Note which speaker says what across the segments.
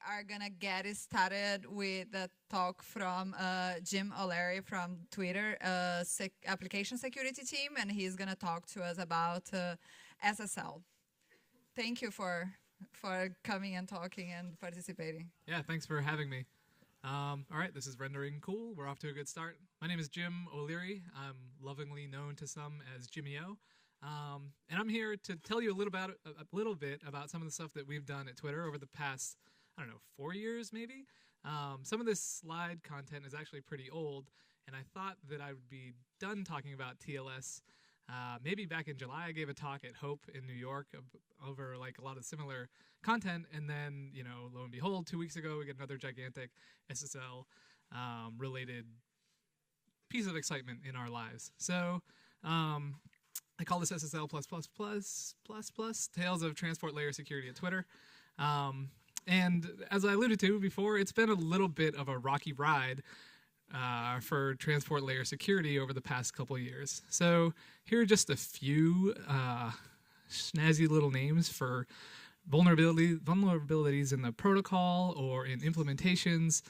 Speaker 1: are going to get started with the talk from Jim O'Leary from Twitter, application security team, and he's going to talk to us about SSL. Thank you for coming and talking and participating.
Speaker 2: Yeah, thanks for having me. All right, this is Rendering Cool. We're off to a good start. My name is Jim O'Leary. I'm lovingly known to some as Jimmy O. And I'm here to tell you a little bit about some of the stuff that we've done at Twitter over the past, 4 years maybe. Some of this slide content is actually pretty old, and I thought that I would be done talking about TLS. Maybe back in July, I gave a talk at Hope in New York over like a lot of similar content, and then, lo and behold, 2 weeks ago, we get another gigantic SSL related piece of excitement in our lives. So, I call this SSL ++++++, Tales of Transport Layer Security at Twitter. And as I alluded to before, it's been a little bit of a rocky ride for transport layer security over the past couple of years. So here are just a few snazzy little names for vulnerabilities in the protocol or in implementations.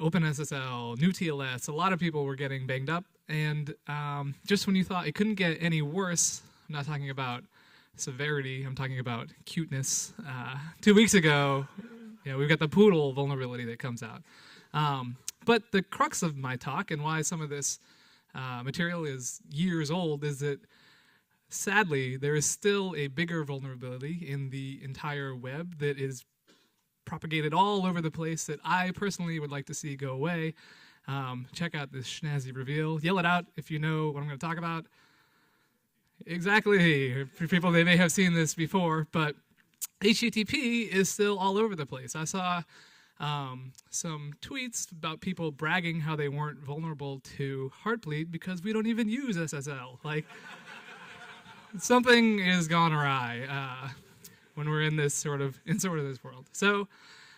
Speaker 2: OpenSSL, new TLS, a lot of people were getting banged up. And just when you thought it couldn't get any worse, I'm not talking about severity, I'm talking about cuteness. 2 weeks ago, we've got the POODLE vulnerability that comes out. But the crux of my talk and why some of this material is years old is that, sadly, there is still a bigger vulnerability in the entire web that is propagated all over the place that I personally would like to see go away. Check out this snazzy reveal. Yell it out if you know what I'm going to talk about. Exactly. For people, they may have seen this before, but HTTP is still all over the place. I saw some tweets about people bragging how they weren't vulnerable to Heartbleed because we don't even use SSL. Like, something has gone awry when we're in this this world. So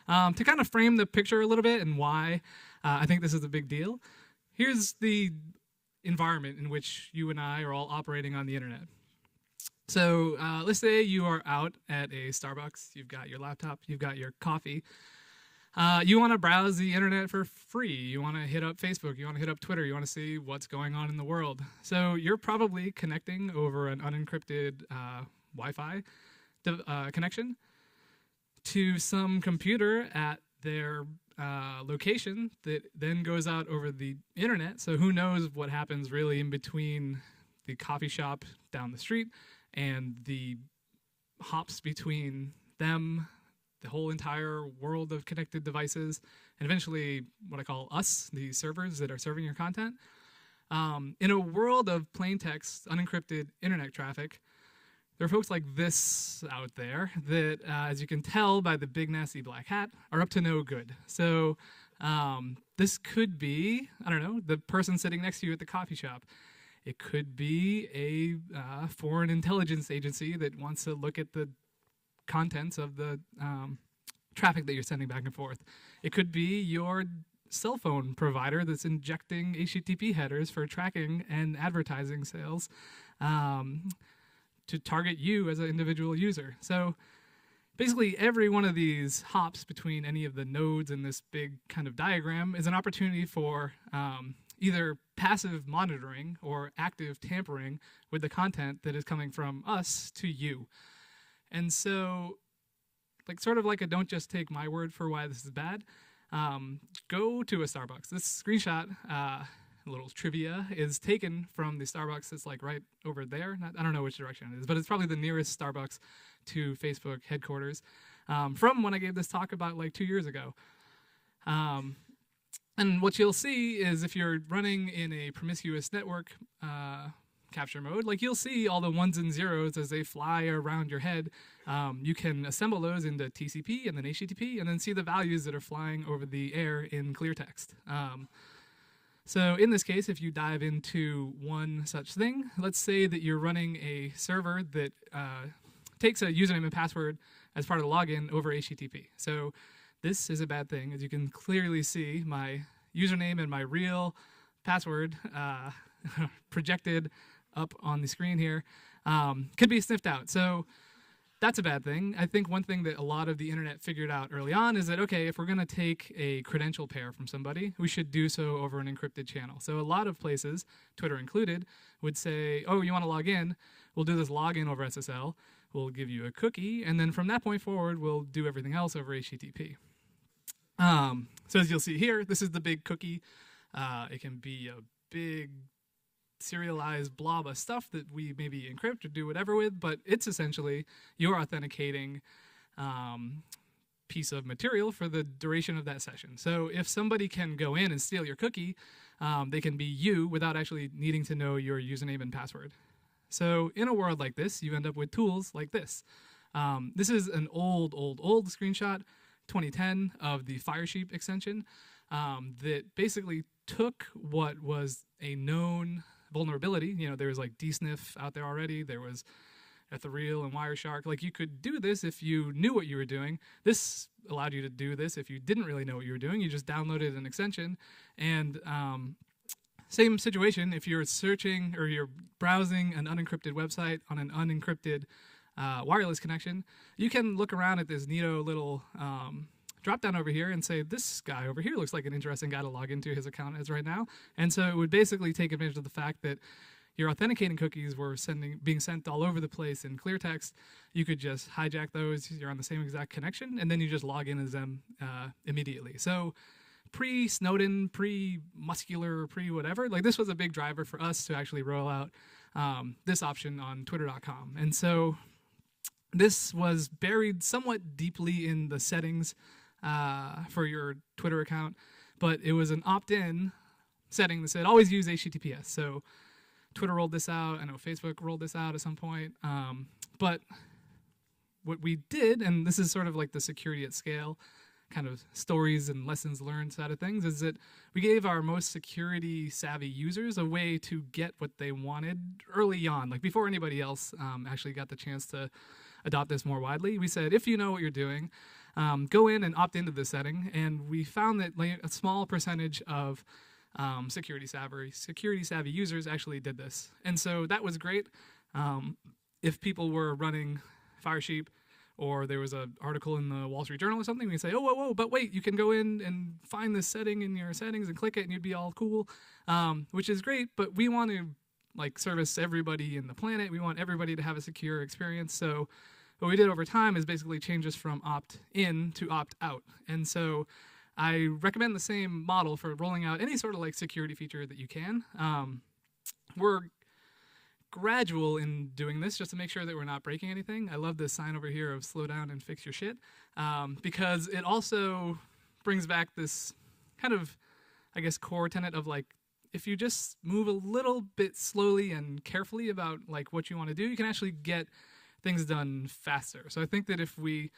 Speaker 2: to kind of frame the picture a little bit and why I think this is a big deal, here's the environment in which you and I are all operating on the internet. So let's say you are out at a Starbucks, you've got your laptop, you've got your coffee. You want to browse the internet for free. You want to hit up Facebook, you want to hit up Twitter, you want to see what's going on in the world. So you're probably connecting over an unencrypted Wi-Fi connection to some computer at their location that then goes out over the internet. So who knows what happens really in between the coffee shop down the street and the hops between them, the whole entire world of connected devices, and eventually what I call us, the servers that are serving your content. In a world of plain text, unencrypted internet traffic, there are folks like this out there that, as you can tell by the big nasty black hat, are up to no good. So this could be, the person sitting next to you at the coffee shop. It could be a foreign intelligence agency that wants to look at the contents of the traffic that you're sending back and forth. It could be your cell phone provider that's injecting HTTP headers for tracking and advertising sales to target you as an individual user. So basically every one of these hops between any of the nodes in this big kind of diagram is an opportunity for either passive monitoring or active tampering with the content that is coming from us to you. And so, sort of like a don't just take my word for why this is bad, go to a Starbucks. This screenshot, a little trivia, is taken from the Starbucks that's right over there. I don't know which direction it is, but it's probably the nearest Starbucks to Facebook headquarters from when I gave this talk about 2 years ago. And what you'll see is if you're running in a promiscuous network capture mode, you'll see all the ones and zeros as they fly around your head. You can assemble those into TCP and then HTTP and then see the values that are flying over the air in clear text. So in this case, if you dive into one such thing, let's say that you're running a server that takes a username and password as part of the login over HTTP. So this is a bad thing. As you can clearly see, my username and my real password projected up on the screen here could be sniffed out. So that's a bad thing. I think one thing that a lot of the internet figured out early on is that, okay, if we're going to take a credential pair from somebody, we should do so over an encrypted channel. So a lot of places, Twitter included, would say, oh, you want to log in? We'll do this login over SSL. We'll give you a cookie. And then from that point forward, we'll do everything else over HTTP. So as you'll see here, this is the big cookie. It can be a big serialized blob of stuff that we maybe encrypt or do whatever with, but it's essentially your authenticating piece of material for the duration of that session. So if somebody can go in and steal your cookie, they can be you without actually needing to know your username and password. So in a world like this, you end up with tools like this. This is an old screenshot, 2010, of the Firesheep extension that basically took what was a known vulnerability. You know, there was like dsniff out there already. There was Ethereal and Wireshark. Like, you could do this if you knew what you were doing. This allowed you to do this if you didn't really know what you were doing. You just downloaded an extension. And same situation, if you're searching or you're browsing an unencrypted website on an unencrypted wireless connection, you can look around at this neato little drop down over here and say, this guy over here looks like an interesting guy to log into his account as right now. And so it would basically take advantage of the fact that your authenticating cookies were being sent all over the place in clear text. You could just hijack those. You're on the same exact connection, and then you just log in as them immediately. So pre-Snowden, pre-muscular, pre-whatever, like, this was a big driver for us to actually roll out this option on twitter.com. And so this was buried somewhat deeply in the settings for your Twitter account, but it was an opt-in setting that said always use HTTPS. So Twitter rolled this out. I know Facebook rolled this out at some point. But what we did, and this is sort of like the security at scale kind of stories and lessons learned side of things, is that we gave our most security savvy users a way to get what they wanted early on, like before anybody else actually got the chance to adopt this more widely. We said, if you know what you're doing, go in and opt into this setting. And we found that like a small percentage of security savvy users actually did this. And so that was great. If people were running Firesheep, or there was an article in the Wall Street Journal or something, we say, oh, whoa, but wait, you can go in and find this setting in your settings and click it and you'd be all cool, which is great, but we want to like service everybody in the planet. We want everybody to have a secure experience. So what we did over time is basically change this from opt-in to opt-out. And so I recommend the same model for rolling out any sort of like security feature that you can. We're gradual in doing this just to make sure that we're not breaking anything. I love this sign over here of slow down and fix your shit, because it also brings back this kind of, I guess, core tenet of like, if you just move a little bit slowly and carefully about like what you want to do, you can actually get things done faster. So I think that if we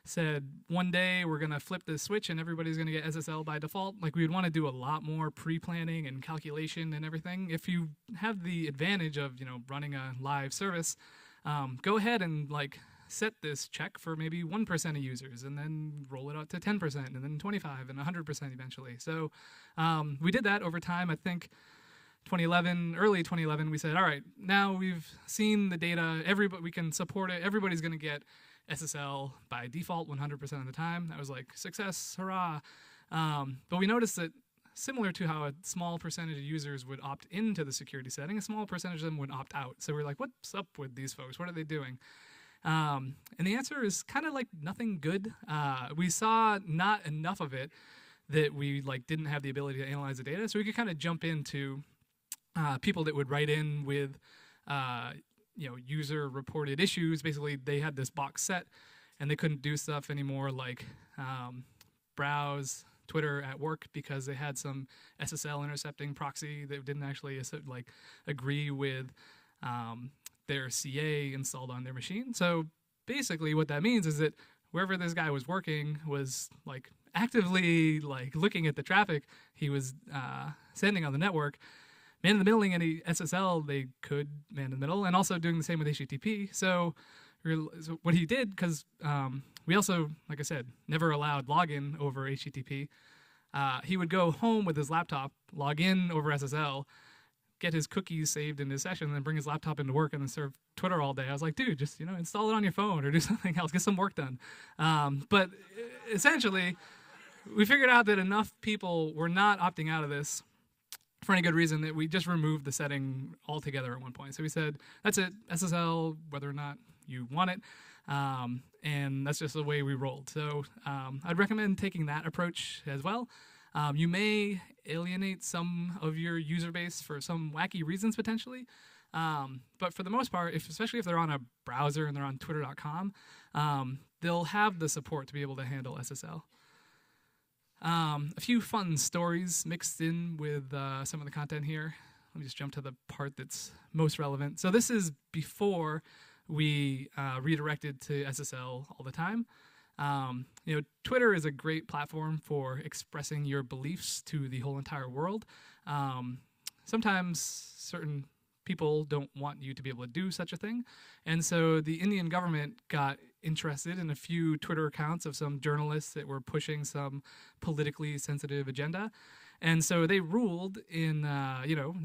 Speaker 2: said one day we're going to flip this switch and everybody's going to get SSL by default, like, we would want to do a lot more pre-planning and calculation and everything. If you have the advantage of, you know, running a live service, go ahead and like set this check for maybe 1% of users and then roll it out to 10% and then 25 and 100% eventually. So we did that over time. I think early 2011, we said, all right, now we've seen the data, we can support it, everybody's going to get SSL by default 100% of the time. That was like success, hurrah. But we noticed that similar to how a small percentage of users would opt into the security setting, a small percentage of them would opt out. So we're like, what's up with these folks? What are they doing? And the answer is kind of like nothing good. We saw not enough of it that we like didn't have the ability to analyze the data. So we could kind of jump into people that would write in with user reported issues. Basically, they had this box set and they couldn't do stuff anymore like browse Twitter at work because they had some SSL intercepting proxy that didn't actually like agree with their CA installed on their machine. So basically what that means is that wherever this guy was working was like actively like looking at the traffic he was sending on the network, man in the middling any SSL they could man in the middle, and also doing the same with HTTP. So what he did, because we also, like I said, never allowed login over HTTP, he would go home with his laptop, log in over SSL, get his cookies saved in his session and then bring his laptop into work and then serve Twitter all day. I was like, dude, just, install it on your phone or do something else, get some work done. But essentially, we figured out that enough people were not opting out of this for any good reason that we just removed the setting altogether at one point. So we said, that's it, SSL, whether or not you want it. And that's just the way we rolled. So I'd recommend taking that approach as well. You may alienate some of your user base for some wacky reasons potentially. But for the most part, especially if they're on a browser and they're on twitter.com, they'll have the support to be able to handle SSL. A few fun stories mixed in with some of the content here. Let me just jump to the part that's most relevant. So this is before we redirected to SSL all the time. Twitter is a great platform for expressing your beliefs to the whole entire world. Sometimes certain people don't want you to be able to do such a thing. And so the Indian government got interested in a few Twitter accounts of some journalists that were pushing some politically sensitive agenda. And so they ruled in,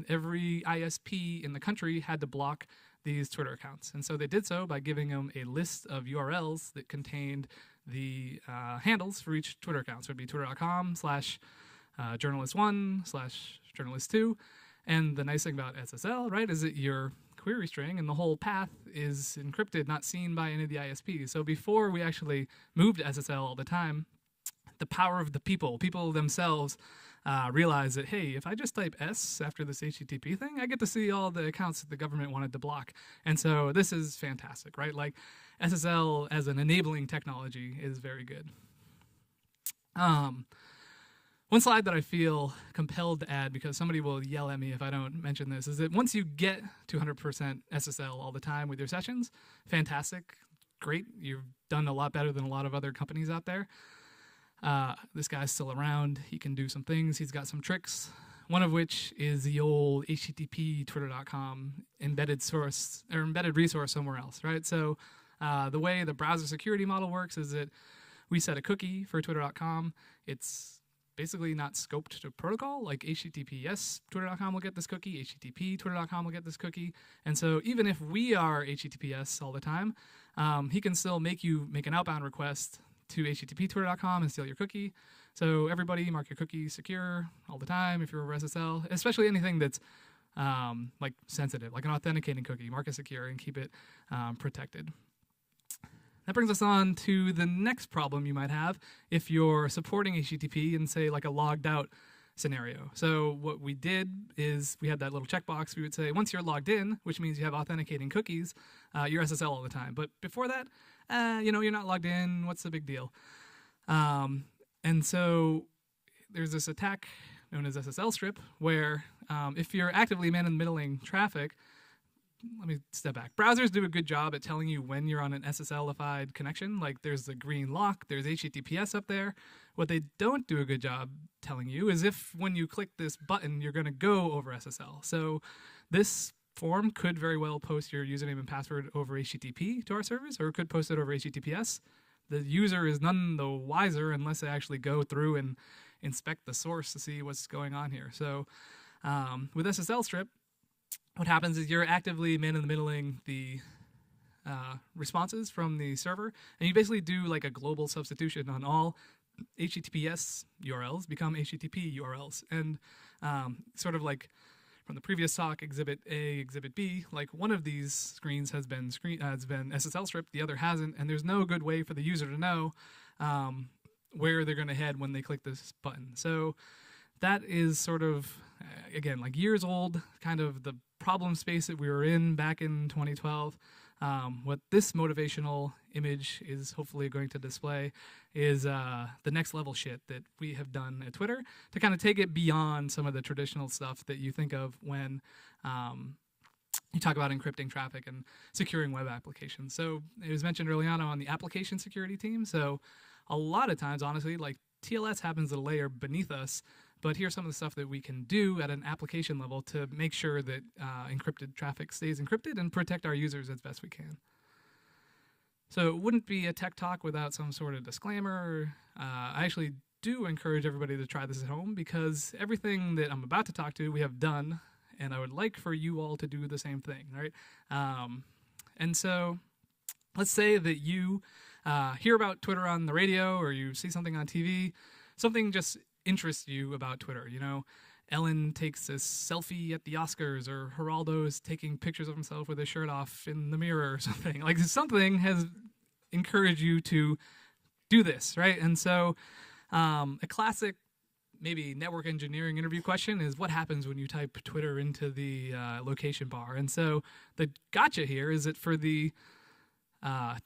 Speaker 2: every ISP in the country had to block these Twitter accounts. And so they did so by giving them a list of URLs that contained the handles for each Twitter account. So it would be twitter.com/journalist1/journalist2. And the nice thing about SSL, right, is that your query string and the whole path is encrypted, not seen by any of the ISPs. So before we actually moved to SSL all the time, the power of the people themselves realized that, hey, if I just type S after this HTTP thing, I get to see all the accounts that the government wanted to block. And so this is fantastic, right? Like SSL as an enabling technology is very good. One slide that I feel compelled to add, because somebody will yell at me if I don't mention this, is that once you get to 100% SSL all the time with your sessions, fantastic, great. You've done a lot better than a lot of other companies out there. This guy's still around. He can do some things. He's got some tricks. One of which is the old HTTP twitter.com embedded source or embedded resource somewhere else, right? So the way the browser security model works is that we set a cookie for twitter.com. It's basically not scoped to protocol, like HTTPS twitter.com will get this cookie, HTTP twitter.com will get this cookie. And so even if we are HTTPS all the time, he can still make an outbound request to HTTP twitter.com and steal your cookie. So everybody mark your cookie secure all the time if you're over SSL, especially anything that's like sensitive, like an authenticating cookie, mark it secure and keep it protected. That brings us on to the next problem you might have if you're supporting HTTP in, say, like a logged out scenario. So what we did is we had that little checkbox. We would say, once you're logged in, which means you have authenticating cookies, you're SSL all the time. But before that, you're not logged in. What's the big deal? And so there's this attack known as sslstrip, where if you're actively man-in-the-middling traffic, let me step back. Browsers do a good job at telling you when you're on an SSL-ified connection. Like there's the green lock, there's HTTPS up there. What they don't do a good job telling you is if when you click this button, you're going to go over SSL. So this form could very well post your username and password over HTTP to our servers, or it could post it over HTTPS. The user is none the wiser unless they actually go through and inspect the source to see what's going on here. So with sslstrip, what happens is you're actively man-in-the-middling the responses from the server, and you basically do like a global substitution on all HTTPS URLs become HTTP URLs. And sort of like from the previous talk, Exhibit A, Exhibit B, like one of these screens has been SSL stripped, the other hasn't, and there's no good way for the user to know where they're going to head when they click this button. So that is sort of, again, like years old, kind of the problem space that we were in back in 2012. What this motivational image is hopefully going to display is the next level shit that we have done at Twitter to kind of take it beyond some of the traditional stuff that you think of when you talk about encrypting traffic and securing web applications. So it was mentioned early on the application security team. So a lot of times, honestly, like TLS happens at a layer beneath us, but here's some of the stuff that we can do at an application level to make sure that encrypted traffic stays encrypted and protect our users as best we can. So it wouldn't be a tech talk without some sort of disclaimer. I actually do encourage everybody to try this at home because everything that I'm about to talk to we have done and I would like for you all to do the same thing, right? And so let's say that you hear about Twitter on the radio, or you see something on TV, something just interests you about Twitter. You know, Ellen takes a selfie at the Oscars, or Geraldo's taking pictures of himself with his shirt off in the mirror or something. Like something has encouraged you to do this, right? And so a classic maybe network engineering interview question is, what happens when you type Twitter into the location bar? And so the gotcha here is that for the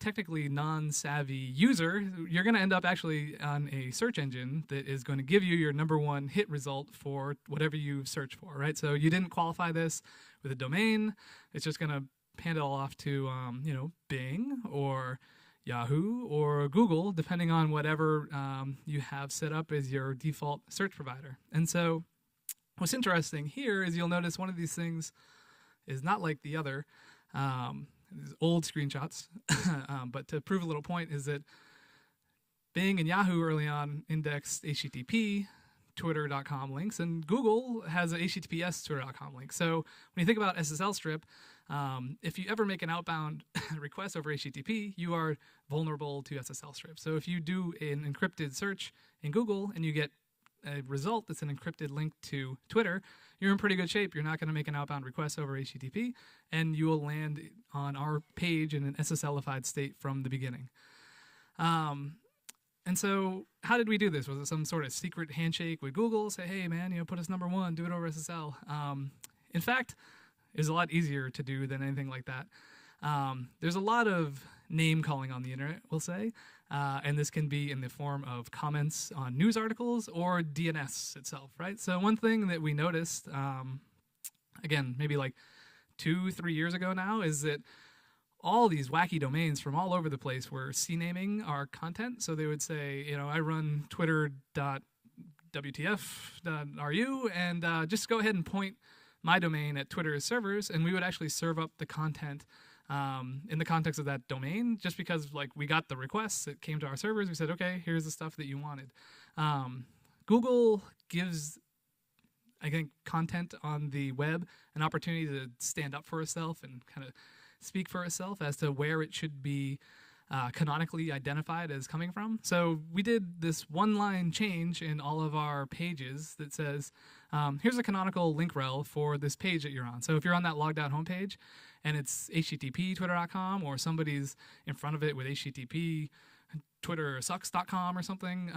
Speaker 2: technically non-savvy user, you're going to end up actually on a search engine that is going to give you your #1 hit result for whatever you search for, right? So you didn't qualify this with a domain. It's just going to hand it all off to, Bing or Yahoo or Google, depending on whatever you have set up as your default search provider. And so what's interesting here is you'll notice one of these things is not like the other. These old screenshots, but to prove a little point is that Bing and Yahoo early on indexed HTTP Twitter.com links, and Google has a HTTPS Twitter.com link. So when you think about sslstrip, if you ever make an outbound request over HTTP, you are vulnerable to sslstrip. So if you do an encrypted search in Google and you get a result that's an encrypted link to Twitter, you're in pretty good shape. You're not going to make an outbound request over HTTP, and you will land on our page in an SSLified state from the beginning. And so how did we do this? Was it some sort of secret handshake with Google? Say, hey, man, put us #1, do it over SSL. In fact, it's a lot easier to do than anything like that. There's a lot of name calling on the internet, we'll say, and this can be in the form of comments on news articles or DNS itself, right? So one thing that we noticed, again, maybe like 2-3 years ago now, is that all these wacky domains from all over the place were CNAMing our content. So they would say, I run twitter.wtf.ru, and just go ahead and point my domain at Twitter's servers, and we would actually serve up the content in the context of that domain, just because we got the requests, it came to our servers, we said, okay, here's the stuff that you wanted. Google gives, I think, content on the web an opportunity to stand up for itself and kind of speak for itself as to where it should be canonically identified as coming from. So we did this one-line change in all of our pages that says, here's a canonical link rel for this page that you're on. So if you're on that logged out homepage and it's http twitter.com, or somebody's in front of it with http twittersucks.com or something,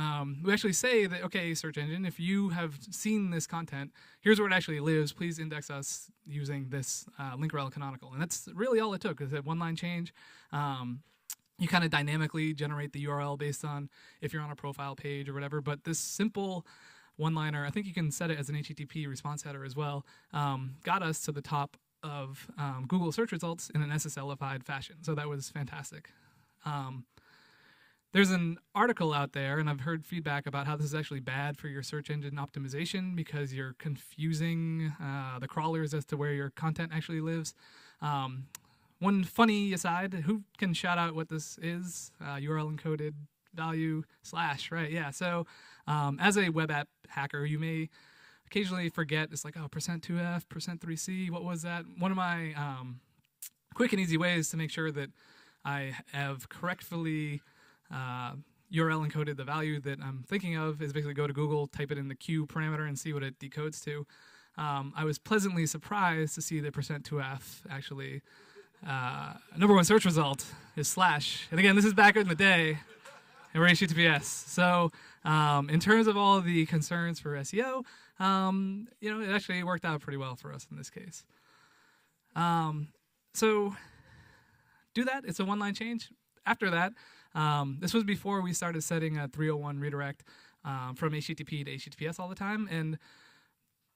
Speaker 2: we actually say that, okay, search engine, if you have seen this content, here's where it actually lives. Please index us using this link rel canonical. And that's really all it took, is that one-line change. You kind of dynamically generate the URL based on if you're on a profile page or whatever. But this simple one-liner, I think you can set it as an HTTP response header as well, got us to the top of Google search results in an SSLified fashion. So that was fantastic. There's an article out there, and I've heard feedback about how this is actually bad for your search engine optimization because you're confusing the crawlers as to where your content actually lives. One funny aside, who can shout out what this is? URL encoded value / right? Yeah, so as a web app hacker, you may occasionally forget, it's like, oh, %2f, %3c, what was that? One of my quick and easy ways to make sure that I have correctly URL encoded the value that I'm thinking of is basically go to Google, type it in the Q parameter, and see what it decodes to. I was pleasantly surprised to see that %2f actually #1 search result is /. And again, this is back in the day, and we're HTTPS. So in terms of all the concerns for SEO, it actually worked out pretty well for us in this case. So do that. It's a one-line change. After that, this was before we started setting a 301 redirect from HTTP to HTTPS all the time. And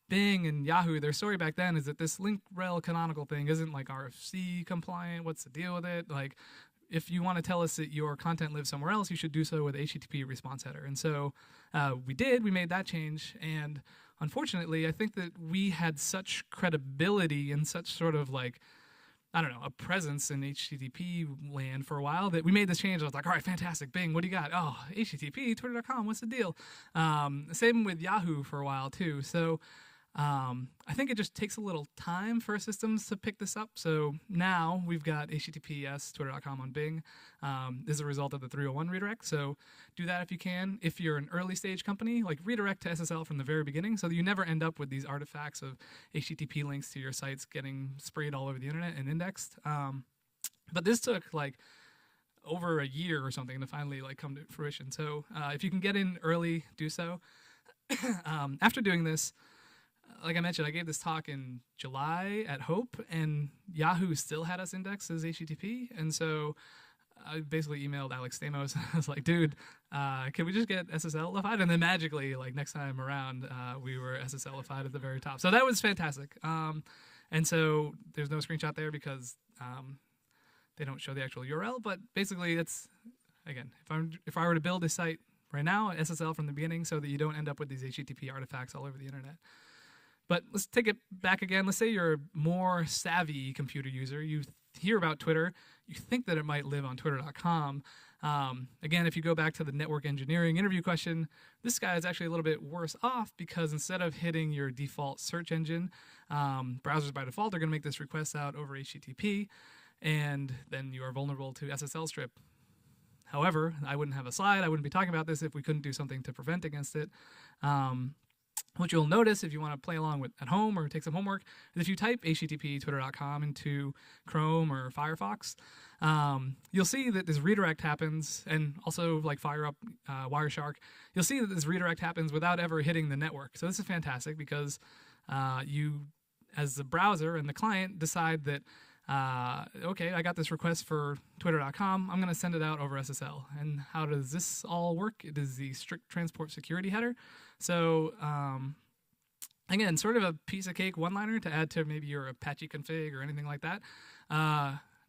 Speaker 2: Bing and Yahoo, their story back then is that this link rel canonical thing isn't like RFC compliant. What's the deal with it? Like, if you want to tell us that your content lives somewhere else, you should do so with HTTP response header. And so we made that change. And unfortunately, I think that we had such credibility and such sort of a presence in HTTP land for a while that we made this change. I was like, all right, fantastic, Bing, what do you got? Oh, HTTP, twitter.com, what's the deal? Same with Yahoo for a while too. So I think it just takes a little time for systems to pick this up. So now we've got HTTPS twitter.com on Bing as a result of the 301 redirect. So do that if you can. If you're an early stage company, like redirect to SSL from the very beginning so that you never end up with these artifacts of HTTP links to your sites getting sprayed all over the internet and indexed. But this took like over a year or something to finally like come to fruition. So if you can get in early, do so. After doing this, like I mentioned, I gave this talk in July at Hope, and Yahoo still had us indexed as HTTP. And so I basically emailed Alex Stamos. I was like, dude, can we just get SSL-ified? And then magically, like next time around, we were SSL-ified at the very top. So that was fantastic. And so there's no screenshot there because they don't show the actual URL. But basically, it's, again, if I were to build a site right now, SSL from the beginning so that you don't end up with these HTTP artifacts all over the internet. But let's take it back again. Let's say you're a more savvy computer user. You hear about Twitter. You think that it might live on twitter.com. Again, if you go back to the network engineering interview question, this guy is actually a little bit worse off because instead of hitting your default search engine, browsers by default are going to make this request out over HTTP, and then you are vulnerable to sslstrip. However, I wouldn't have a slide. I wouldn't be talking about this if we couldn't do something to prevent against it. What you'll notice if you want to play along with at home or take some homework is if you type http twitter.com into Chrome or Firefox, you'll see that this redirect happens, and also like fire up Wireshark, you'll see that this redirect happens without ever hitting the network. So this is fantastic because you, as the browser and the client, decide that okay, I got this request for twitter.com. I'm going to send it out over SSL. And how does this all work? It is the strict transport security header. So again, sort of a piece of cake one-liner to add to maybe your Apache config or anything like that.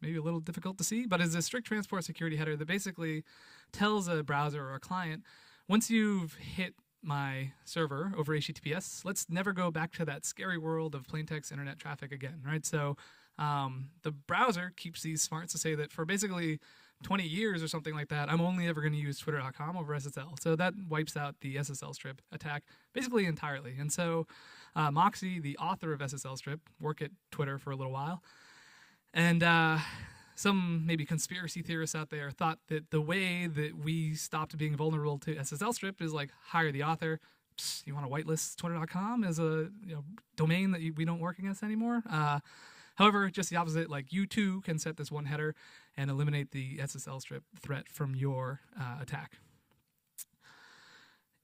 Speaker 2: Maybe a little difficult to see, but it's a strict transport security header that basically tells a browser or a client, once you've hit my server over HTTPS, let's never go back to that scary world of plain text internet traffic again, right? So the browser keeps these smarts to say that for basically 20 years or something like that, I'm only ever going to use twitter.com over SSL. So that wipes out the SSL strip attack basically entirely. And so Moxie, the author of SSL strip, worked at Twitter for a little while. And some maybe conspiracy theorists out there thought that the way that we stopped being vulnerable to SSL strip is like hire the author. Psst, you want to whitelist twitter.com as a domain that we don't work against anymore? However, just the opposite, like you too can set this one header and eliminate the SSL strip threat from your attack.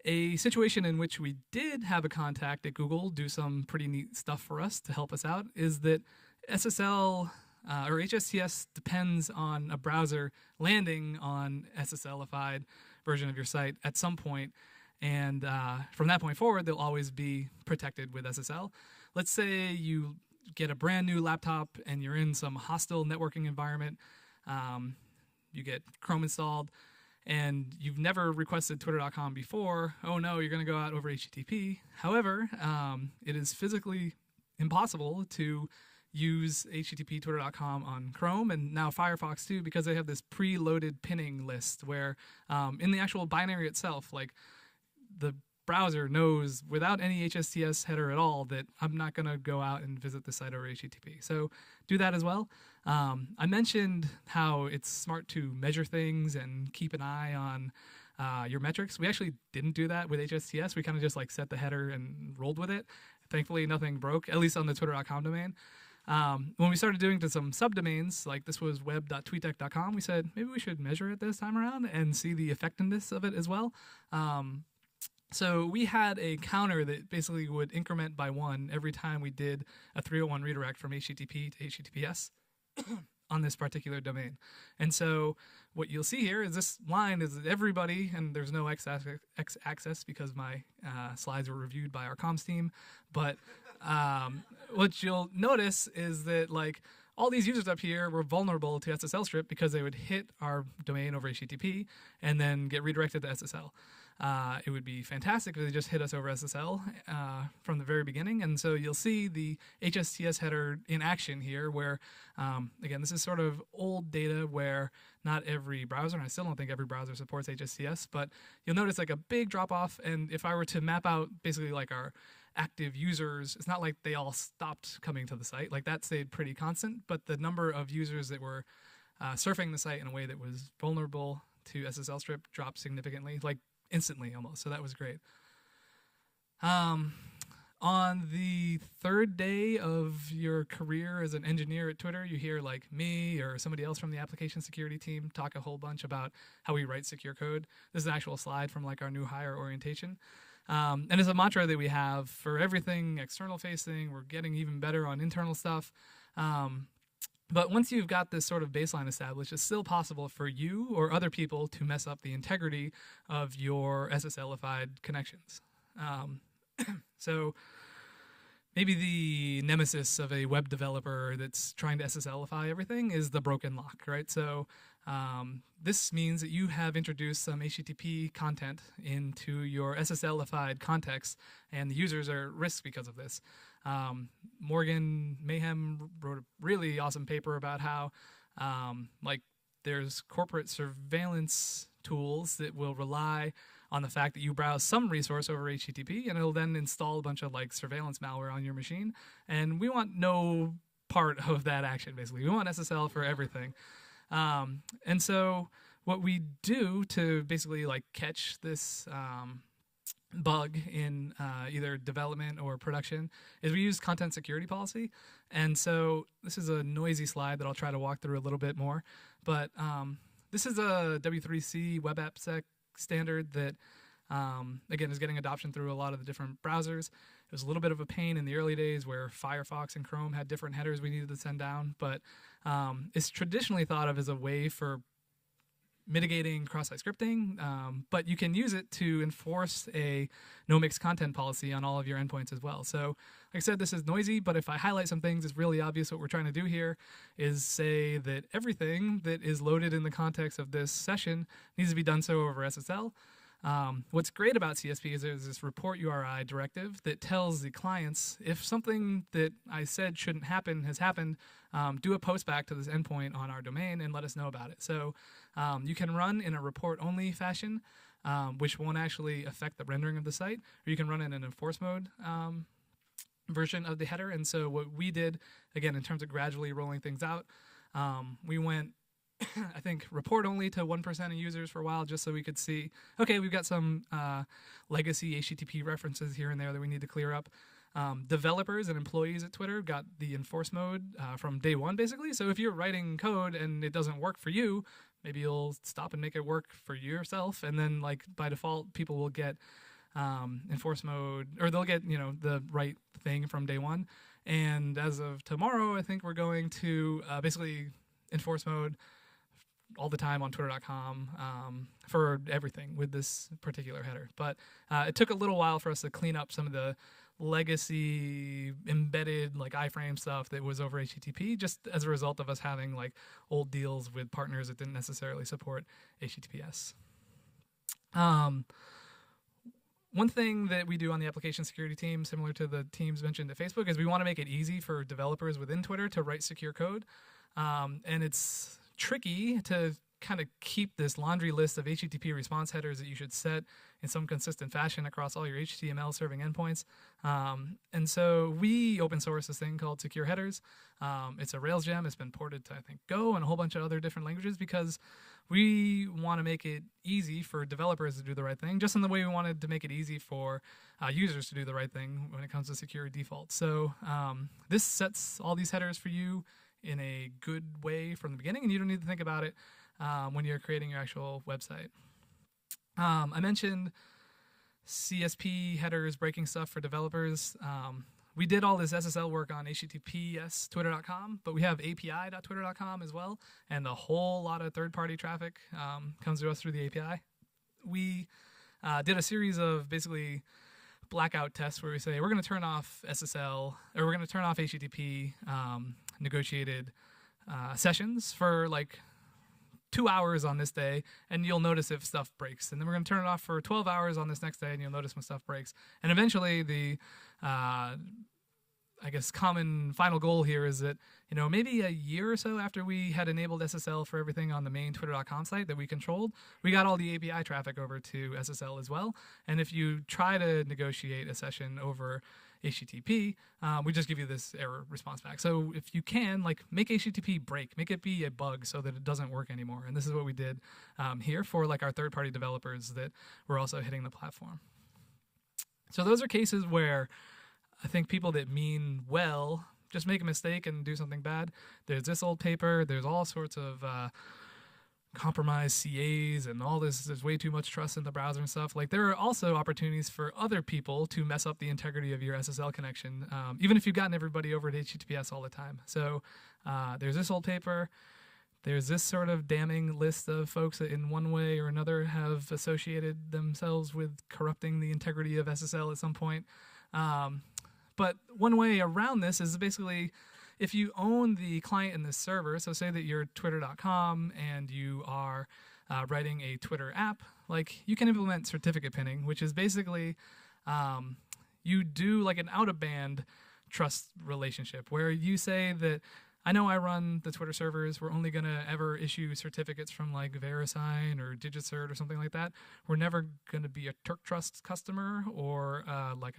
Speaker 2: A situation in which we did have a contact at Google do some pretty neat stuff for us to help us out is that SSL or HSTS depends on a browser landing on SSL-ified version of your site at some point, and from that point forward, they'll always be protected with SSL. Let's say you get a brand new laptop and you're in some hostile networking environment, you get Chrome installed, and you've never requested twitter.com before. Oh no, you're going to go out over HTTP. However, it is physically impossible to use http twitter.com on Chrome and now Firefox too, because they have this preloaded pinning list where in the actual binary itself, like the browser knows without any HSTS header at all that I'm not going to go out and visit the site over HTTP. So do that as well. I mentioned how it's smart to measure things and keep an eye on your metrics. We actually didn't do that with HSTS. We kind of just like set the header and rolled with it. Thankfully, nothing broke, at least on the twitter.com domain. When we started doing to some subdomains, like this was web.tweetdeck.com, we said maybe we should measure it this time around and see the effectiveness of it as well. So we had a counter that basically would increment by 1 every time we did a 301 redirect from HTTP to HTTPS on this particular domain. And so what you'll see here is this line is that everybody, and there's no x-axis because my slides were reviewed by our comms team, but what you'll notice is that like all these users up here were vulnerable to SSL strip because they would hit our domain over HTTP and then get redirected to SSL. It would be fantastic if they just hit us over SSL from the very beginning. And so you'll see the HSTS header in action here where, again, this is sort of old data where not every browser, and I still don't think every browser supports HSTS, but you'll notice like a big drop off. And if I were to map out basically like our active users, it's not like they all stopped coming to the site. Like that stayed pretty constant, but the number of users that were surfing the site in a way that was vulnerable to sslstrip dropped significantly, like instantly almost. So that was great. On the third day of your career as an engineer at Twitter, you hear like me or somebody else from the application security team talk a whole bunch about how we write secure code. This is an actual slide from like our new hire orientation. And it's a mantra that we have for everything external facing. We're getting even better on internal stuff. But once you've got this sort of baseline established, it's still possible for you or other people to mess up the integrity of your SSL-ified connections. So maybe the nemesis of a web developer that's trying to SSL-ify everything is the broken lock, right? So this means that you have introduced some HTTP content into your SSL-ified context, and the users are at risk because of this. Morgan Mayhem wrote a really awesome paper about how like there's corporate surveillance tools that will rely on the fact that you browse some resource over HTTP, and it'll then install a bunch of like surveillance malware on your machine. And we want no part of that action, basically. We want SSL for everything. And so what we do to basically like catch this bug in either development or production is we use content security policy. And so this is a noisy slide that I'll try to walk through a little bit more. But this is a W3C web AppSec standard that, again, is getting adoption through a lot of the different browsers. It was a little bit of a pain in the early days where Firefox and Chrome had different headers we needed to send down, but it's traditionally thought of as a way for mitigating cross-site scripting, but you can use it to enforce a no-mixed content policy on all of your endpoints as well. So, like I said, this is noisy, but if I highlight some things, it's really obvious what we're trying to do here is say that everything that is loaded in the context of this session needs to be done so over SSL. What's great about CSP is there's this report URI directive that tells the clients if something that I said shouldn't happen has happened, do a post back to this endpoint on our domain and let us know about it. So you can run in a report-only fashion, which won't actually affect the rendering of the site, or you can run in an enforce mode version of the header. And so what we did, again, in terms of gradually rolling things out, we went I think report only to 1% of users for a while, just so we could see, okay, we've got some legacy HTTP references here and there that we need to clear up. Developers and employees at Twitter got the enforce mode from day one, basically. So if you're writing code and it doesn't work for you, maybe you'll stop and make it work for yourself. And then, like, by default, people will get enforce mode, or they'll get, you know, the right thing from day one. And as of tomorrow, I think we're going to basically enforce mode all the time on twitter.com for everything with this particular header. But it took a little while for us to clean up some of the legacy embedded like iframe stuff that was over HTTP, just as a result of us having like old deals with partners that didn't necessarily support HTTPS. One thing that we do on the application security team, similar to the teams mentioned at Facebook, is we want to make it easy for developers within Twitter to write secure code. And it's tricky to kind of keep this laundry list of HTTP response headers that you should set in some consistent fashion across all your HTML serving endpoints. And so we open source this thing called secureheaders. It's a Rails gem. It's been ported to, I think, Go and a whole bunch of other different languages because we want to make it easy for developers to do the right thing, just in the way we wanted to make it easy for users to do the right thing when it comes to secure defaults. So this sets all these headers for you in a good way from the beginning, and you don't need to think about it when you're creating your actual website. I mentioned CSP headers breaking stuff for developers. We did all this SSL work on HTTPS Twitter.com, but we have API.twitter.com as well, and a whole lot of third-party traffic comes to us through the API. We did a series of basically blackout tests where we say we're going to turn off SSL, or we're going to turn off HTTP negotiated sessions for like 2 hours on this day, and you'll notice if stuff breaks. And then we're going to turn it off for 12 hours on this next day, and you'll notice when stuff breaks. And eventually the I guess common final goal here is that, you know, maybe a year or so after we had enabled SSL for everything on the main twitter.com site that we controlled, we got all the API traffic over to SSL as well. And if you try to negotiate a session over HTTP, we just give you this error response back. So if you can, like, make HTTP break, make it be a bug so that it doesn't work anymore. And this is what we did here for like our third-party developers that were also hitting the platform. So those are cases where I think people that mean well just make a mistake and do something bad. There's this old paper. There's all sorts of compromised CAs and all this. There's way too much trust in the browser and stuff. Like, there are also opportunities for other people to mess up the integrity of your SSL connection, even if you've gotten everybody over to HTTPS all the time. So there's this old paper. There's this sort of damning list of folks that in one way or another have associated themselves with corrupting the integrity of SSL at some point. But one way around this is basically, if you own the client and the server, so say that you're twitter.com and you are writing a Twitter app, like, you can implement certificate pinning, which is basically you do like an out-of-band trust relationship where you say that, I know I run the Twitter servers. We're only going to ever issue certificates from like VeriSign or DigiCert or something like that. We're never going to be a Turk Trust customer, or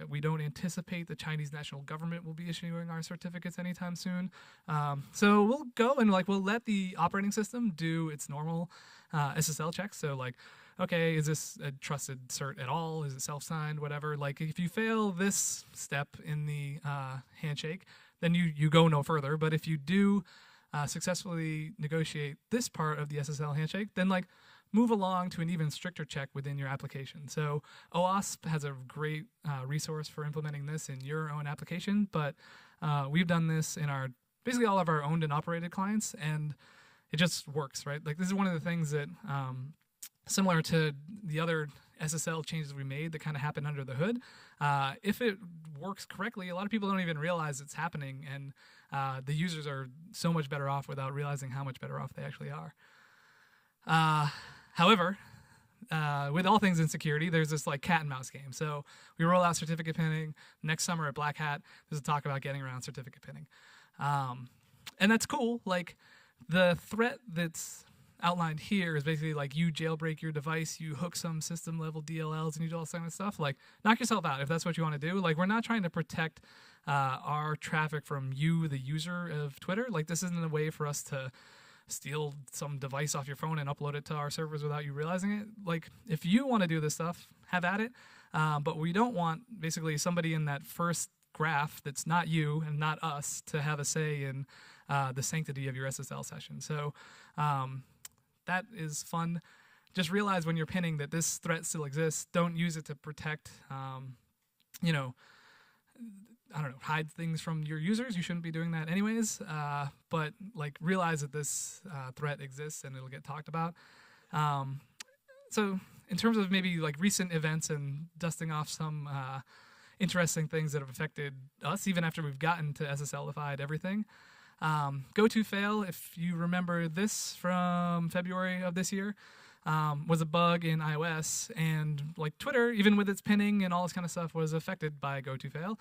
Speaker 2: we don't anticipate the Chinese national government will be issuing our certificates anytime soon. So we'll go and we'll let the operating system do its normal SSL checks. So like, okay, is this a trusted cert at all? Is it self-signed, whatever? Like, if you fail this step in the handshake, then you go no further. But if you do successfully negotiate this part of the SSL handshake, then like move along to an even stricter check within your application. So OWASP has a great resource for implementing this in your own application, but we've done this in our basically all of our owned and operated clients, and it just works, right? Like, this is one of the things that similar to the other SSL changes we made that kind of happened under the hood. If it works correctly, a lot of people don't even realize it's happening, and the users are so much better off without realizing how much better off they actually are. However, with all things in security, there's this like cat and mouse game. So we roll out certificate pinning. Next summer at Black Hat, there's a talk about getting around certificate pinning. And that's cool. Like, the threat that's outlined here is basically like, you jailbreak your device, you hook some system level DLLs, and you do all this kind of stuff. Like, knock yourself out if that's what you want to do. Like, we're not trying to protect our traffic from you, the user of Twitter. Like, this isn't a way for us to steal some device off your phone and upload it to our servers without you realizing it. Like, if you want to do this stuff, have at it. But we don't want basically somebody in that first graph that's not you and not us to have a say in the sanctity of your SSL session. So that is fun. Just realize when you're pinning that this threat still exists. Don't use it to protect, hide things from your users. You shouldn't be doing that anyways. But like, realize that this threat exists and it'll get talked about. So in terms of maybe like recent events and dusting off some interesting things that have affected us, even after we've gotten to SSL-ified everything. Gotofail, if you remember this from February of this year, was a bug in iOS, and like Twitter, even with its pinning and all this kind of stuff, was affected by gotofail.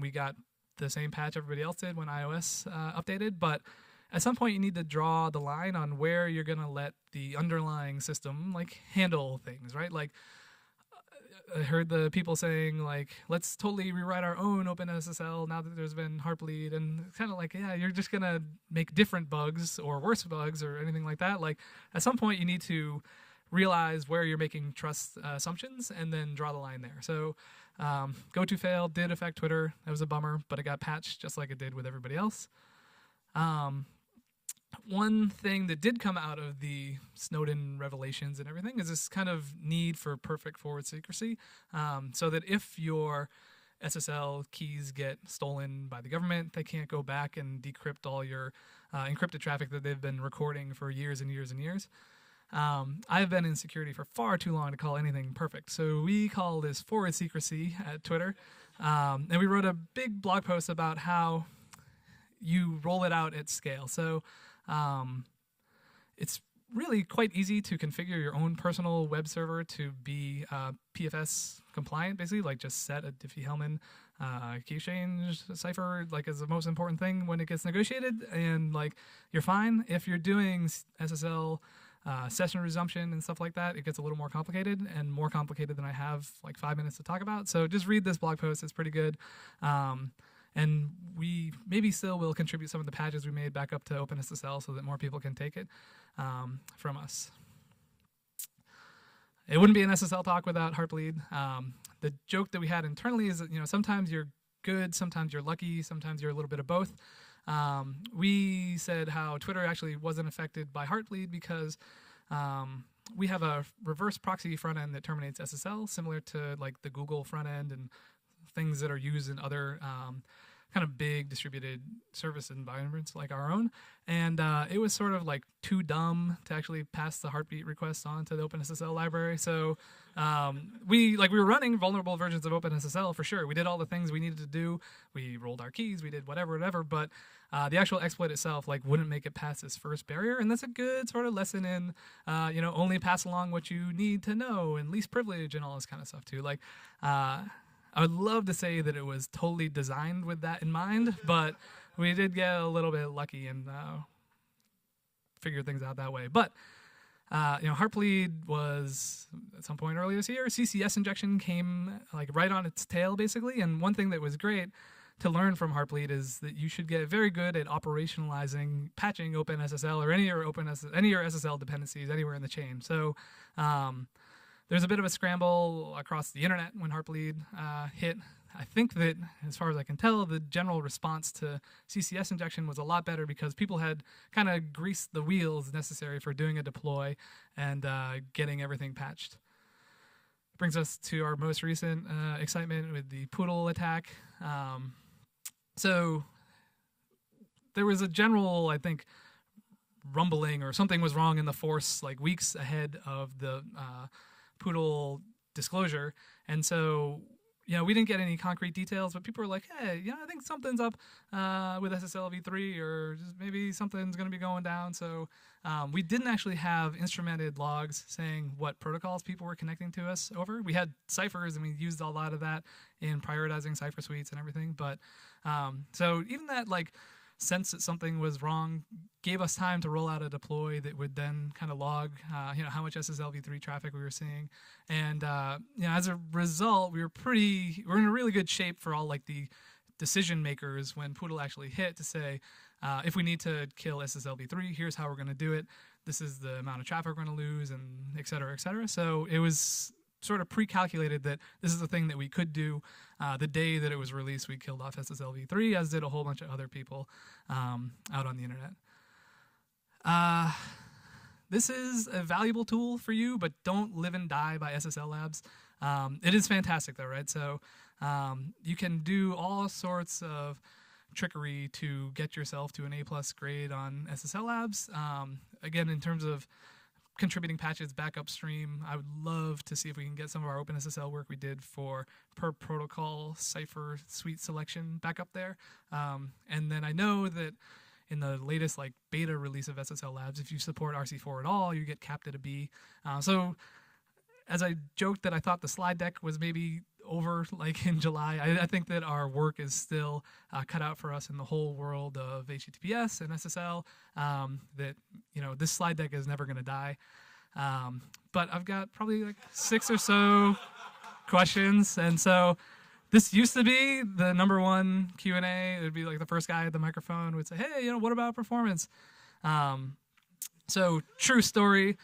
Speaker 2: We got the same patch everybody else did when iOS updated, but at some point you need to draw the line on where you're going to let the underlying system like handle things, right? Like, I heard the people saying, like, let's totally rewrite our own OpenSSL now that there's been Heartbleed, and it's kind of like, yeah, you're just going to make different bugs or worse bugs or anything like that. Like, at some point you need to realize where you're making trust assumptions and then draw the line there. So gotofail did affect Twitter. That was a bummer, but it got patched just like it did with everybody else. One thing that did come out of the Snowden revelations and everything is this kind of need for perfect forward secrecy, so that if your SSL keys get stolen by the government, they can't go back and decrypt all your encrypted traffic that they've been recording for years and years and years. I've been in security for far too long to call anything perfect, so we call this forward secrecy at Twitter, and we wrote a big blog post about how you roll it out at scale. So it's really quite easy to configure your own personal web server to be PFS compliant, basically. Like, just set a Diffie-Hellman key exchange cipher, like, is the most important thing when it gets negotiated, and like, you're fine. If you're doing SSL session resumption and stuff like that, it gets a little more complicated, and more complicated than I have like 5 minutes to talk about. So just read this blog post. It's pretty good. And we maybe still will contribute some of the patches we made back up to OpenSSL so that more people can take it from us. It wouldn't be an SSL talk without Heartbleed. The joke that we had internally is that, sometimes you're good, sometimes you're lucky, sometimes you're a little bit of both. We said how Twitter actually wasn't affected by Heartbleed because we have a reverse proxy front end that terminates SSL, similar to like the Google front end and things that are used in other kind of big distributed service environments like our own. And it was sort of like too dumb to actually pass the heartbeat request on to the OpenSSL library. So we were running vulnerable versions of OpenSSL for sure. We did all the things we needed to do. We rolled our keys, we did whatever, but the actual exploit itself wouldn't make it past this first barrier. And that's a good sort of lesson in, only pass along what you need to know and least privilege and all this kind of stuff too. I would love to say that it was totally designed with that in mind, but we did get a little bit lucky and figure things out that way. But Heartbleed was at some point earlier this year. CCS injection came right on its tail, basically. And one thing that was great to learn from Heartbleed is that you should get very good at operationalizing, patching OpenSSL or any of your SSL dependencies anywhere in the chain. So there's a bit of a scramble across the internet when Heartbleed hit. I think that, as far as I can tell, the general response to CCS injection was a lot better because people had kind of greased the wheels necessary for doing a deploy and getting everything patched. Brings us to our most recent excitement with the POODLE attack. So there was a general, I think, rumbling or something was wrong in the force weeks ahead of the POODLE disclosure, and so we didn't get any concrete details, but people were like, hey, I think something's up with SSL v3, or just maybe something's going to be going down. So we didn't actually have instrumented logs saying what protocols people were connecting to us over. We had ciphers, and we used a lot of that in prioritizing cipher suites and everything. But so even that sense that something was wrong gave us time to roll out a deploy that would then kind of log how much SSL v3 traffic we were seeing, and as a result we're in a really good shape for all the decision makers when POODLE actually hit to say if we need to kill SSL v3, here's how we're going to do it, this is the amount of traffic we're going to lose, and et cetera, et cetera. So it was sort of pre-calculated that this is the thing that we could do. The day that it was released, we killed off SSL v3, as did a whole bunch of other people out on the internet. This is a valuable tool for you, but don't live and die by SSL labs. It is fantastic though, right? So you can do all sorts of trickery to get yourself to an A+ grade on SSL labs. Again, in terms of contributing patches back upstream, I would love to see if we can get some of our OpenSSL work we did for per protocol cipher suite selection back up there. And then I know that in the latest beta release of SSL Labs, if you support RC4 at all, you get capped at a B. So as I joked that I thought the slide deck was maybe over in July, I think that our work is still cut out for us in the whole world of HTTPS and SSL, that this slide deck is never going to die. But I've got probably 6 or so questions, and so this used to be the #1 Q&A. It would be the first guy at the microphone would say, hey, what about performance? So true story,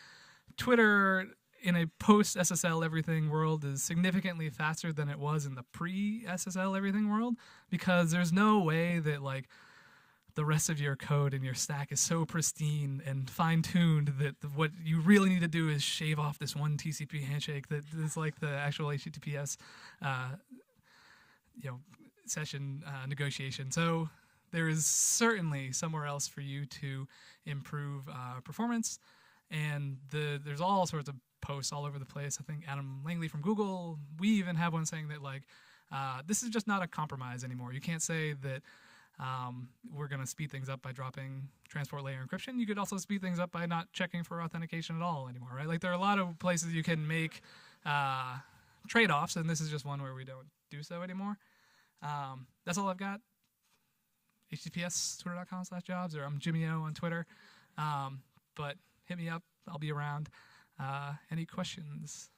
Speaker 2: Twitter in a post-SSL everything world is significantly faster than it was in the pre-SSL everything world, because there's no way that the rest of your code and your stack is so pristine and fine-tuned that what you really need to do is shave off this one TCP handshake that is the actual HTTPS session negotiation. So there is certainly somewhere else for you to improve performance, and there's all sorts of posts all over the place. I think Adam Langley from Google, we even have one saying that this is just not a compromise anymore. You can't say that we're going to speed things up by dropping transport layer encryption. You could also speed things up by not checking for authentication at all anymore, right? There are a lot of places you can make trade-offs, and this is just one where we don't do so anymore. That's all I've got. HTTPS, twitter.com/jobs, or I'm Jimmy O on Twitter. But hit me up. I'll be around. Any questions?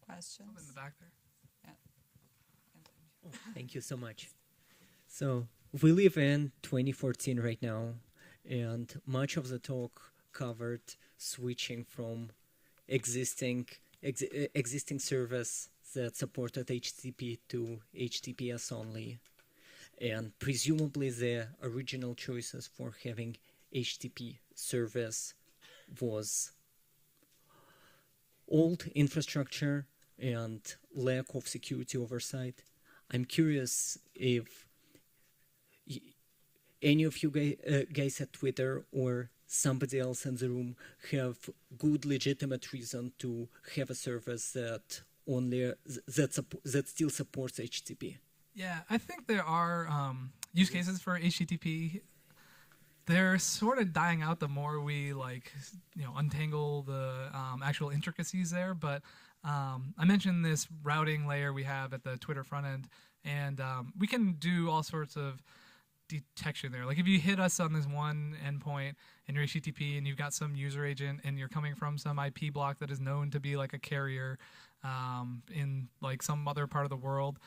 Speaker 1: Questions?
Speaker 2: In the back there.
Speaker 3: Thank you so much. So we live in 2014 right now, and much of the talk covered switching from existing service that supported HTTP to HTTPS only. And presumably the original choices for having HTTP service was old infrastructure and lack of security oversight. I'm curious if any of you guys at Twitter or somebody else in the room have good legitimate reason to have a service that that still supports HTTP.
Speaker 2: Yeah, I think there are use cases for HTTP. They're sort of dying out the more we untangle the actual intricacies there. But I mentioned this routing layer we have at the Twitter front end, and we can do all sorts of detection there. Like if you hit us on this one endpoint in your HTTP and you've got some user agent and you're coming from some IP block that is known to be like a carrier in like some other part of the world,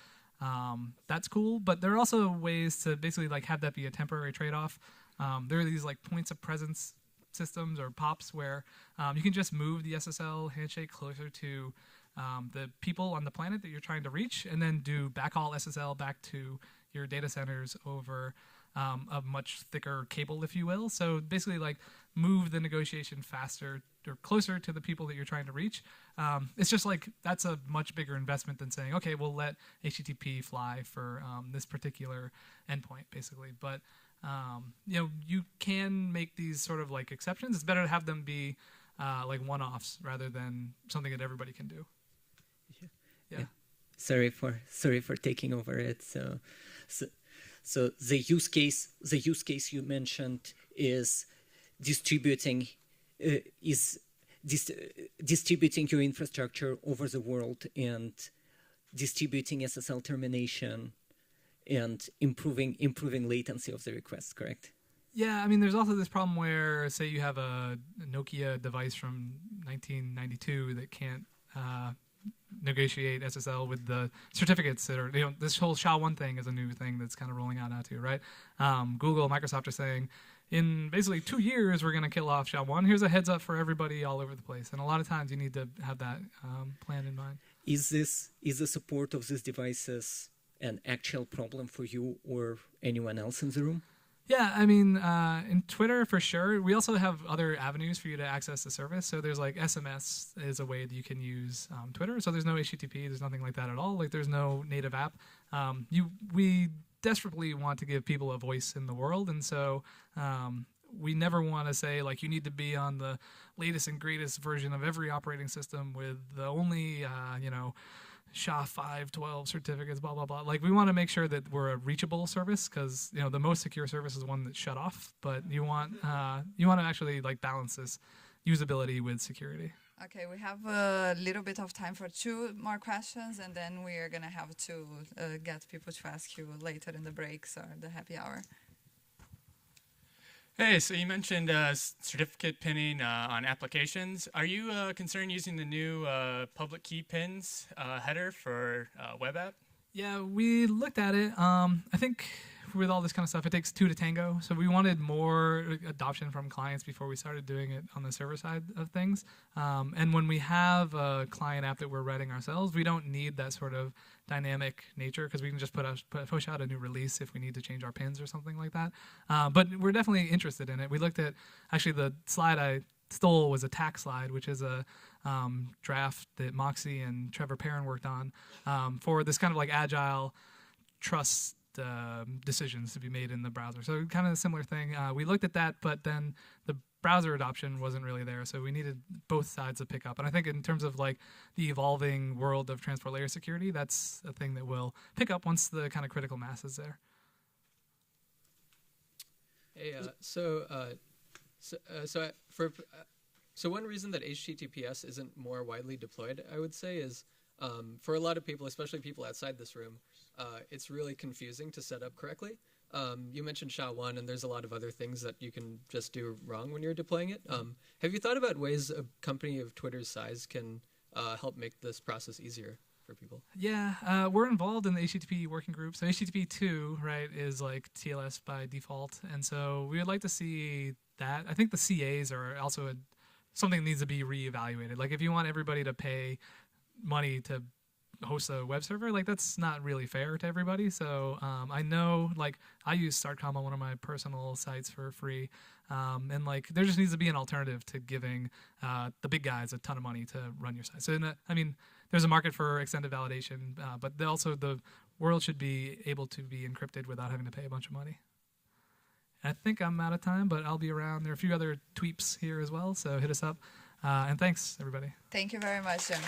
Speaker 2: that's cool. But there are also ways to basically like have that be a temporary trade-off. There are these like points of presence systems or POPs where you can just move the SSL handshake closer to the people on the planet that you're trying to reach, and then do backhaul SSL back to your data centers over a much thicker cable, if you will. So basically like move the negotiation faster or closer to the people that you're trying to reach. It's just like that's a much bigger investment than saying, okay, we'll let HTTP fly for this particular endpoint, basically. But you can make these sort of like exceptions. It's better to have them be like one-offs rather than something that everybody can do. Yeah.
Speaker 3: Sorry for taking over it. So the use case you mentioned is distributing distributing your infrastructure over the world and distributing SSL termination and improving latency of the request, correct?
Speaker 2: Yeah, I mean, there's also this problem where, say, you have a Nokia device from 1992 that can't negotiate SSL with the certificates that are, this whole SHA-1 thing is a new thing that's kind of rolling out now too, right? Google, Microsoft are saying, in basically 2 years, we're going to kill off SHA-1. Here's a heads up for everybody all over the place. And a lot of times you need to have that plan in mind.
Speaker 3: Is the support of these devices an actual problem for you or anyone else in the room?
Speaker 2: Yeah, I mean, in Twitter for sure. We also have other avenues for you to access the service. So there's like SMS is a way that you can use Twitter. So there's no HTTP, there's nothing like that at all. Like there's no native app. We desperately want to give people a voice in the world, and so we never want to say like you need to be on the latest and greatest version of every operating system with the only SHA-512 certificates, blah, blah, blah. Like, we want to make sure that we're a reachable service because, the most secure service is one that's shut off. But you want to actually, like, balance this usability with security.
Speaker 1: Okay, we have a little bit of time for 2 more questions, and then we are going to have to get people to ask you later in the breaks or the happy hour.
Speaker 4: Hey, so you mentioned certificate pinning on applications. Are you concerned using the new public key pins header for web app?
Speaker 2: Yeah, we looked at it. I think with all this kind of stuff, it takes 2 to tango. So we wanted more adoption from clients before we started doing it on the server side of things. And when we have a client app that we're writing ourselves, we don't need that sort of dynamic nature because we can just push out a new release if we need to change our pins or something like that. But we're definitely interested in it. We looked at, actually the slide I stole was a TAC slide, which is a draft that Moxie and Trevor Perrin worked on for this kind of like agile trust decisions to be made in the browser. So kind of a similar thing. We looked at that, but then the browser adoption wasn't really there, so we needed both sides to pick up. And I think in terms of like the evolving world of transport layer security, that's a thing that will pick up once the kind of critical mass is there.
Speaker 5: Hey, so one reason that HTTPS isn't more widely deployed, I would say, is for a lot of people, especially people outside this room, it's really confusing to set up correctly. You mentioned SHA-1, and there's a lot of other things that you can just do wrong when you're deploying it. Have you thought about ways a company of Twitter's size can help make this process easier for people?
Speaker 2: Yeah, we're involved in the HTTP working group. So HTTP 2, right, is like TLS by default. And so we would like to see that. I think the CAs are also something that needs to be reevaluated. Like if you want everybody to pay money to host a web server, like that's not really fair to everybody. So I know, like, I use StartCom on one of my personal sites for free, and like there just needs to be an alternative to giving the big guys a ton of money to run your site. So I mean, there's a market for extended validation, but also the world should be able to be encrypted without having to pay a bunch of money. And I think I'm out of time, but I'll be around. There are a few other tweeps here as well, so hit us up. And thanks, everybody.
Speaker 1: Thank you very much, Jim.